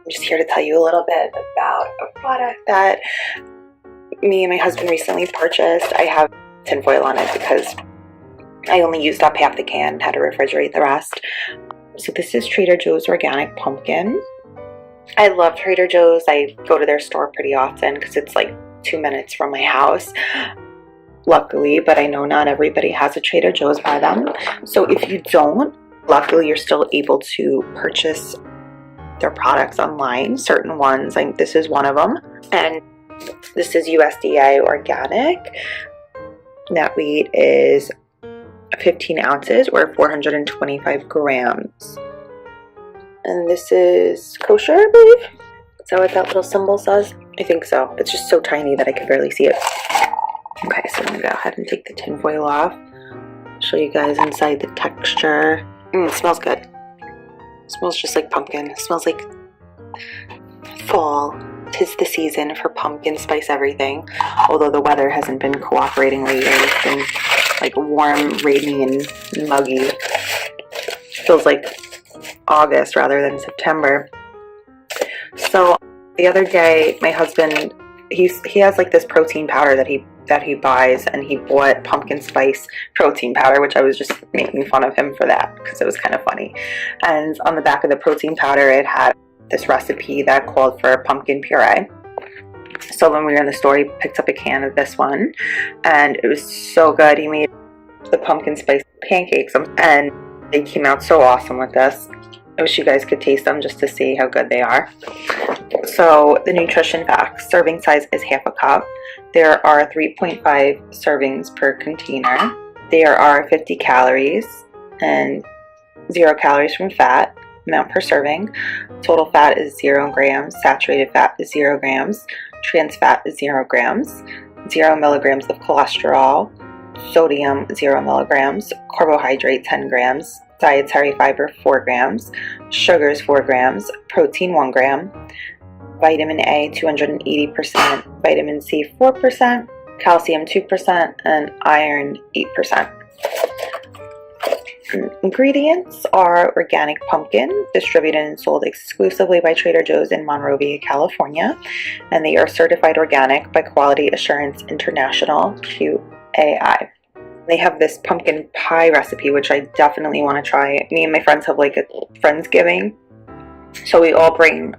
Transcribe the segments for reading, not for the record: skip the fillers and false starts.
I'm just here to tell you a little bit about a product that me and my husband recently purchased. I have tinfoil on it because I only used up half the can, had to refrigerate the rest. So this is Trader Joe's organic pumpkin. I love Trader Joe's. I go to their store pretty often because it's like 2 minutes from my house, luckily, but I know not everybody has a Trader Joe's by them. So if you don't, luckily you're still able to purchase their products online, certain ones, like this is one of them, and this is USDA organic. Net weight is 15 ounces or 425 grams. And this is kosher, I believe. Is that what that little symbol says? I think so. It's just so tiny that I could barely see it. Okay, so I'm gonna go ahead and take the tinfoil off. Show you guys inside the texture. It smells good. It smells just like pumpkin. It smells like fall. 'Tis the season for pumpkin spice everything. Although the weather hasn't been cooperating lately. It's been like warm, rainy, and muggy. It feels like August rather than September. So the other day, my husband, he has like this protein powder that he buys, and he bought pumpkin spice protein powder, which I was just making fun of him for that because it was kind of funny. And on the back of the protein powder, it had this recipe that called for pumpkin puree. So when we were in the store, he picked up a can of this one, and it was so good. He made the pumpkin spice pancakes, and they came out so awesome with this. I wish you guys could taste them just to see how good they are. So the nutrition facts: serving size is half a cup. There are 3.5 servings per container. There are 50 calories and 0 calories from fat, amount per serving. Total fat is 0 grams. Saturated fat is 0 grams. Trans fat is 0 grams. 0 milligrams of cholesterol. Sodium 0 milligrams. Carbohydrate 10 grams. Dietary fiber 4 grams. Sugars 4 grams. Protein 1 gram. Vitamin A 280%, vitamin C 4%, calcium 2%, and iron 8%. Ingredients are organic pumpkin, distributed and sold exclusively by Trader Joe's in Monrovia, California, and they are certified organic by Quality Assurance International, QAI. They have this pumpkin pie recipe, which I definitely want to try. Me and my friends have like a Friendsgiving, so we all bring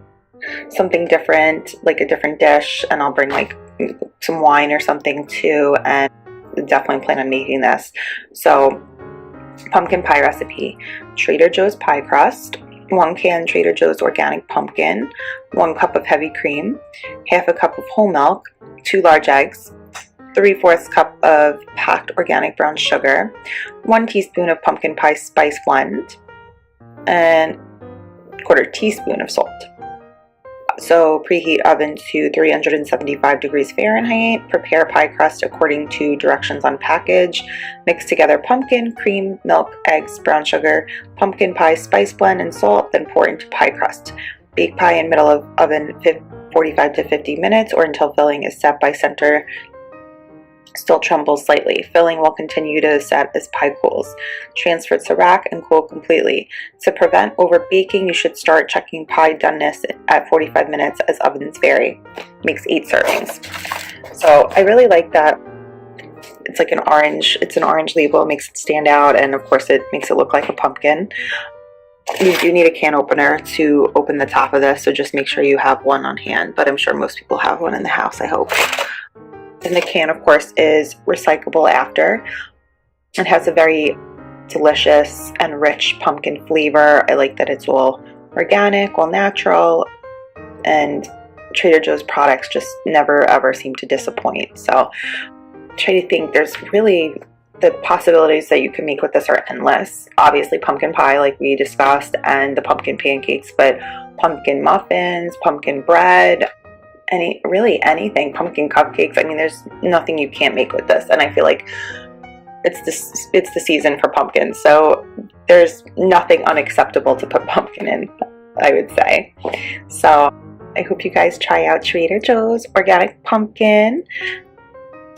something different, like a different dish, and I'll bring like some wine or something too, and definitely plan on making this. So pumpkin pie recipe: Trader Joe's pie crust, 1 can Trader Joe's organic pumpkin, 1 cup of heavy cream, half a cup of whole milk, 2 large eggs, 3/4 cup of packed organic brown sugar, 1 teaspoon of pumpkin pie spice blend, and 1/4 teaspoon of salt. So preheat oven to 375 degrees Fahrenheit. Prepare pie crust according to directions on package. Mix together pumpkin, cream, milk, eggs, brown sugar, pumpkin pie spice blend, and salt, then pour into pie crust. Bake pie in middle of oven 45 to 50 minutes or until filling is set by center still trembles slightly. Filling will continue to set as pie cools. Transfer to rack and cool completely. To prevent over baking, you should start checking pie doneness at 45 minutes as ovens vary. Makes 8 servings. So I really like that. It's like an orange label. It makes it stand out, and of course it makes it look like a pumpkin. You do need a can opener to open the top of this, so just make sure you have one on hand, but I'm sure most people have one in the house, I hope. And the can, of course, is recyclable after. It has a very delicious and rich pumpkin flavor. I like that it's all organic, all natural, and Trader Joe's products just never ever seem to disappoint. So try to think, there's really, the possibilities that you can make with this are endless. Obviously pumpkin pie like we discussed, and the pumpkin pancakes, but pumpkin muffins, pumpkin bread, really anything, pumpkin cupcakes. I mean, there's nothing you can't make with this, and I feel like it's the season for pumpkins, so there's nothing unacceptable to put pumpkin in, I would say. So I hope you guys try out Trader Joe's organic pumpkin,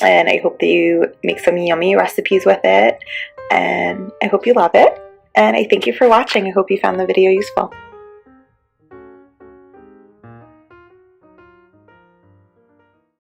and I hope that you make some yummy recipes with it, and I hope you love it, and I thank you for watching. I hope you found the video useful.